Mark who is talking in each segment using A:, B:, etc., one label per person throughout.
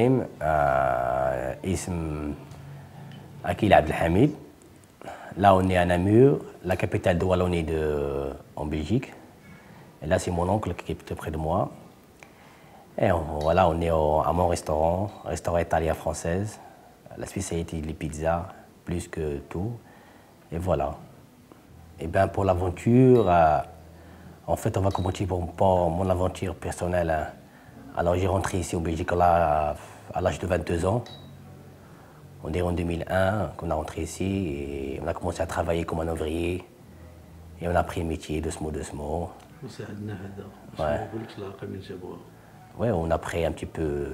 A: الرحيم. اسم Akil Abdelhamid. Là, on est à Namur, la capitale de Wallonie en Belgique. Et là, c'est mon oncle qui est près de moi. Et voilà, on est à mon restaurant italien française. La spécialité, les pizzas, plus que tout. Et voilà. Et bien, pour l'aventure, en fait, on va commencer pour mon aventure personnelle. Hein. Alors, j'ai rentré ici au Belgique là, à l'âge de 22 ans. On est en 2001 qu'on a rentré ici et on a commencé à travailler comme un ouvrier. Et on a pris le métier doucement. Ouais, on a pris un petit peu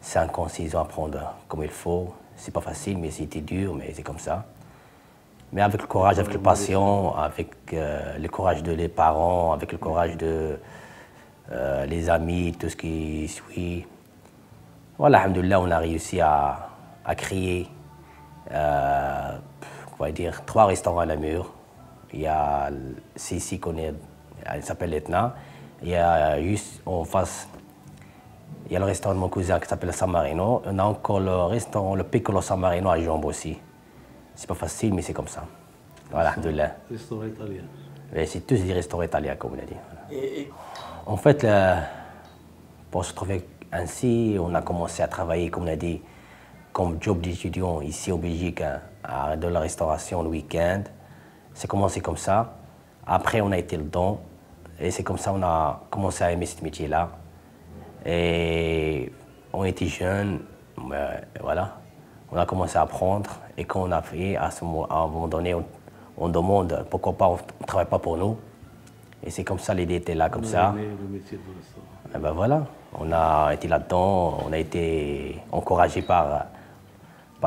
A: 5 ans, 6 ans à apprendre comme il faut. C'est pas facile, mais c'était dur, mais c'est comme ça. Mais avec le courage, avec la passion, avec le courage des parents, avec le courage de les amis, tout ce qui suit. Voilà, alhamdoulilah, on a réussi à créer, on va dire, 3 restaurants à Namur. Il y a ici qu'on est, il s'appelle l'Etna. Il y a juste en face, il y a le restaurant de mon cousin qui s'appelle San Marino. On a encore le restaurant, le Piccolo San Marino à Jambes aussi. C'est pas facile, mais c'est comme ça. Voilà, alhamdoulilah.
B: Restaurant italien.
A: C'est tous des restaurants italiens, comme on a dit. En fait, pour se trouver ainsi, on a commencé à travailler, comme on a dit, comme job d'étudiant ici en Belgique, hein, de la restauration le week-end. C'est commencé comme ça. Après, on a été dedans. Et c'est comme ça qu'on a commencé à aimer ce métier-là. Et on était jeunes, voilà. On a commencé à apprendre. Et quand on a fait, à un moment donné, on demande pourquoi pas on ne travaille pas pour nous. Et c'est comme ça, l'idée était là, comme ça.
B: Le métier de restaurant.
A: Et ben voilà, on a été là-dedans, on a été encouragé par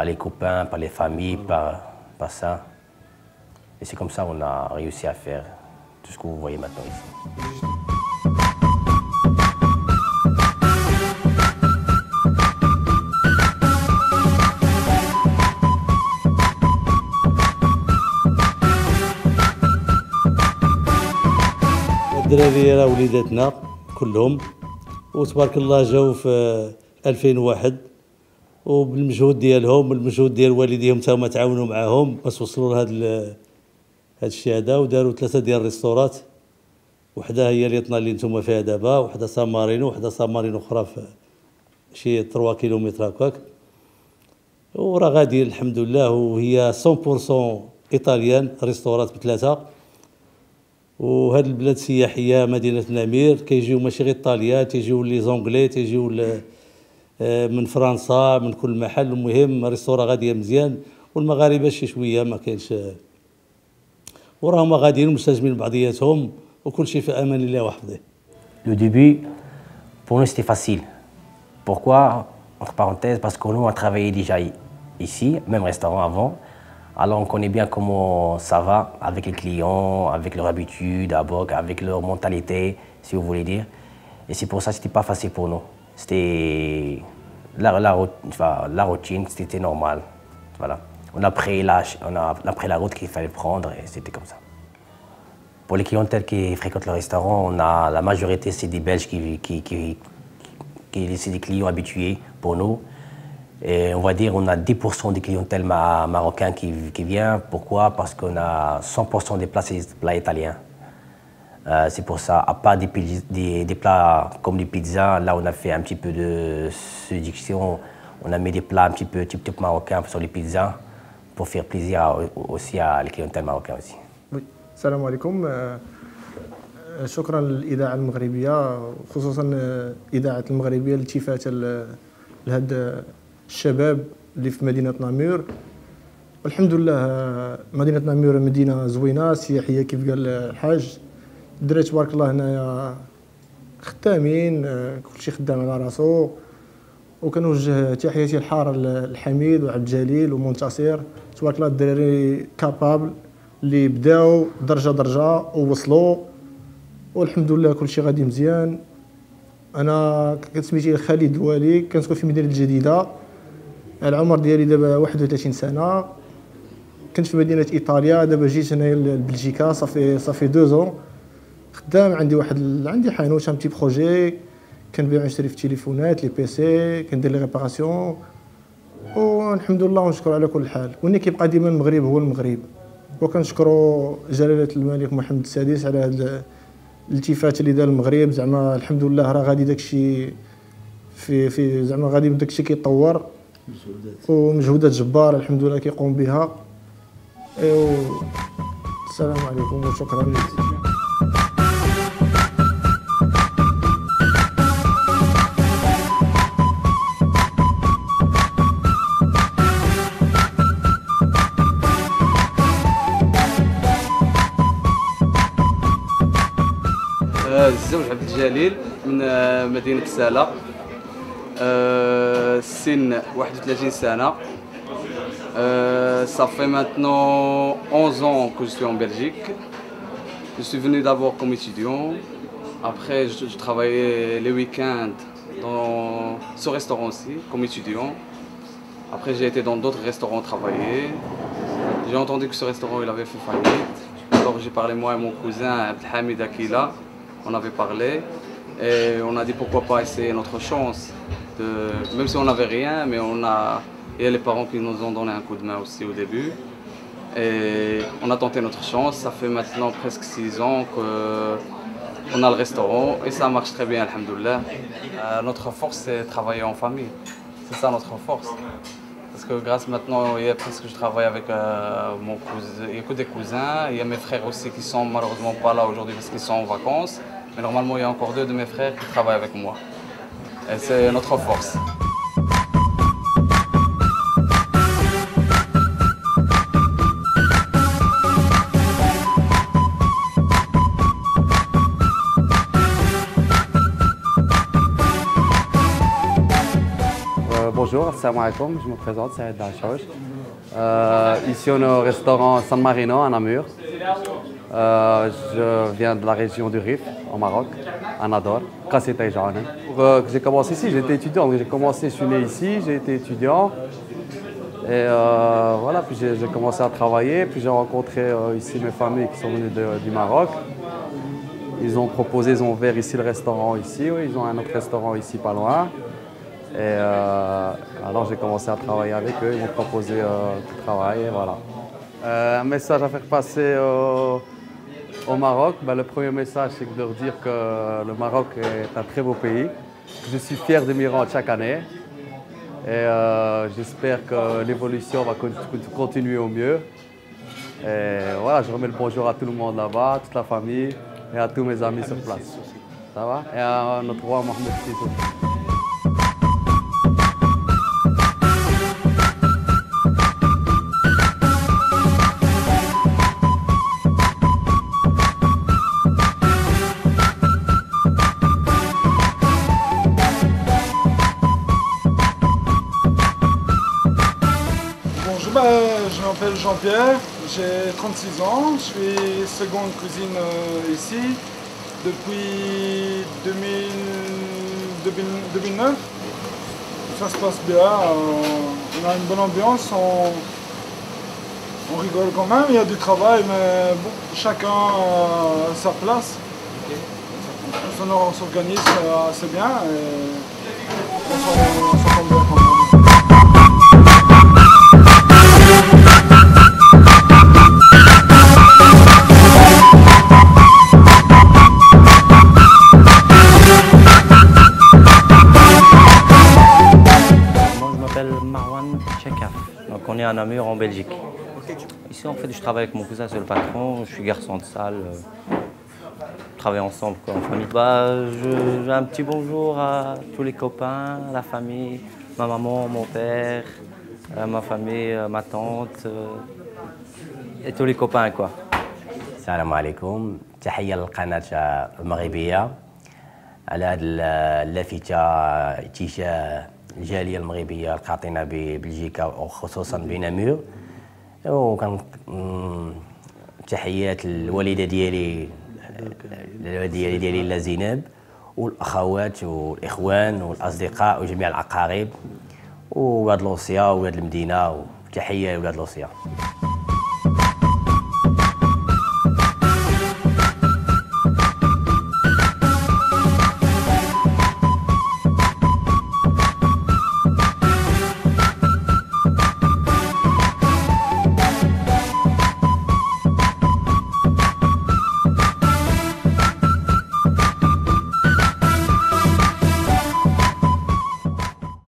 A: les copains, par les familles, par ça. Et c'est comme ça qu'on a réussi à faire tout ce que vous voyez maintenant ici.
B: الدراري راه وليداتنا كلهم وتبارك الله جاوا في 2001 وبالمجهود ديالهم بالمجهود ديال والديهم تا هما تعاونوا معاهم باش وصلوا لهذا الشيء هذا وداروا 3 ديال الريستورات. وحده هي اللي اللي نتوما فيها دابا، وحده سان مارينو، وحده سان مارينو اخرى في شي 3 كيلومتر هكاك. وراه غادي الحمد لله، وهي 100% ايطاليان ريستورات ب3. وهاد البلاد سياحيه مدينه نامير، كيجيو ماشي غير ايطاليان، تيجيو لي زونغلي، تيجيو من فرنسا، من كل محل. المهم ريستورا غاديه مزيان، والمغاربه شي شويه ما كاينش، وراهم غاديين مستلزمين بعضياتهم، وكل شيء في امان الله وحفظه.
A: Le début, pour nous, c'était facile. Pourquoi? Entre parenthèses, parce que nous, on a travaillé déjà ici, même restaurant avant. Alors, on connaît bien comment ça va avec les clients, avec leur habitude, avec leur mentalité, si vous voulez dire. Et c'est pour ça que ce n'était pas facile pour nous. C'était la routine, c'était normal. Voilà. On a pris la route qu'il fallait prendre et c'était comme ça. Pour les clientèles qui fréquentent le restaurant, la majorité, c'est des Belges c'est des clients habitués pour nous. Et on va dire on a 10% des clientèles marocains qui viennent. Pourquoi? Parce qu'on a 100% des plats italiens. C'est pour ça, à part des plats comme les pizzas, là on a fait un petit peu de séduction. On a mis des plats un petit peu type marocain sur les pizzas pour faire plaisir aussi à la clientèle marocaine aussi.
C: Oui. السلام عليكم. شكرا للإذاعة المغربية، خصوصا إذاعة المغربية الالتفاتة لهذا الشباب اللي في مدينة نامور. والحمد لله مدينة نامور مدينة زوينة سياحية كيف قال الحاج. الدراري تبارك الله هنايا خدامين، كلشي خدام على راسو. وكنوجه تحياتي الحارة لحميد وعبد الجليل ومنتصر. تبارك الله الدراري كابابل اللي بداو درجة درجة ووصلوا، والحمد لله كلشي غادي مزيان. انا كنسميتي خالد والي، كنسكن في مدينة الجديدة. العمر ديالي دابا 31 سنة. كنت في مدينة ايطاليا، دابا جيت هنايا لبلجيكا صافي 2 ans. خدام، عندي حانوت، ان بتي بروجي كنبيع ونشري في التليفونات لي بيسي، كندير لي ريباراسيون، والحمد لله ونشكر على كل حال. واللي كيبقى ديما المغرب هو المغرب. وكنشكروا جلالة الملك محمد السادس على هذا الالتفات اللي دار المغرب. زعما الحمد لله راه غادي داكشي في زعما غادي داكشي كيتطور، ومجهودات جباره الحمد لله كيقوم بها. السلام عليكم وشكرا.
D: الزوج عبد الجليل من مدينة سالة، السن 31 سنة. Ça fait maintenant 11 ans que je suis en Belgique. Je suis venu d'abord comme étudiant. Après, je travaillais les week-ends dans ce restaurant aussi, comme étudiant. Après, j'ai été dans d'autres restaurants travailler. J'ai entendu que ce restaurant il avait fait faillite. Alors, j'ai parlé moi et mon cousin Abdelhamid Akila. On avait parlé et on a dit pourquoi pas essayer notre chance. Même si on n'avait rien, mais il y a les parents qui nous ont donné un coup de main aussi au début. Et on a tenté notre chance. Ça fait maintenant presque 6 ans qu'on a le restaurant et ça marche très bien, alhamdoulilah. Notre force, c'est travailler en famille. C'est ça notre force. Parce que grâce maintenant, parce que je travaille avec mon cousin, il y a que des cousins, il y a mes frères aussi qui sont malheureusement pas là aujourd'hui parce qu'ils sont en vacances. Mais normalement, il y a encore 2 de mes frères qui travaillent avec moi. Et c'est notre force.
E: Bonjour, assalamu alaikum, je me présente, c'est Saïd Dachoj. Ici on est au restaurant San Marino à Namur. Je viens de la région du Rif, au Maroc, à Nador, Kassétaï Jane. J'ai commencé ici, j'étais étudiant, j'ai commencé, je suis né ici, j'ai été étudiant. Et voilà, puis j'ai commencé à travailler, puis j'ai rencontré ici mes familles qui sont venues du Maroc. Ils ont proposé, ils ont ouvert ici le restaurant ici, oui, ils ont un autre restaurant ici pas loin. Et alors j'ai commencé à travailler avec eux, ils m'ont proposé de travailler, voilà. Un message à faire passer au Maroc, le premier message c'est de leur dire que le Maroc est un très beau pays. Je suis fier de m'y rendre chaque année et j'espère que l'évolution va continuer au mieux. Et voilà, je remets le bonjour à tout le monde là-bas, toute la famille et à tous mes amis sur place. Ça va? Et à notre roi Mohamed VI.
F: Je m'appelle Jean-Pierre, j'ai 36 ans, je suis seconde cuisine ici depuis 2009. Ça se passe bien, on a une bonne ambiance, on rigole quand même, il y a du travail, mais bon, chacun a sa place. On s'organise assez bien et on s'entend bien quand même.
A: Donc on est à Namur en Belgique. Ici en fait je travaille avec mon cousin, c'est le patron, je suis garçon de salle. On travaille ensemble quoi, en famille. J'ai un petit bonjour à tous les copains, la famille, ma maman, mon père, ma famille, ma tante et tous les copains quoi.
G: السلام عليكم، تحية للقناة المغربية على هذه اللافتة اتجاه الجالية المغربية القاطنة ببلجيكا وخصوصا بنامور. وكان تحيات الوالدة ديالي لا زينب والاخوات والاخوان والاصدقاء وجميع الاقارب وولاد لوصيا وولاد المدينة، وتحية لولاد لوصيا.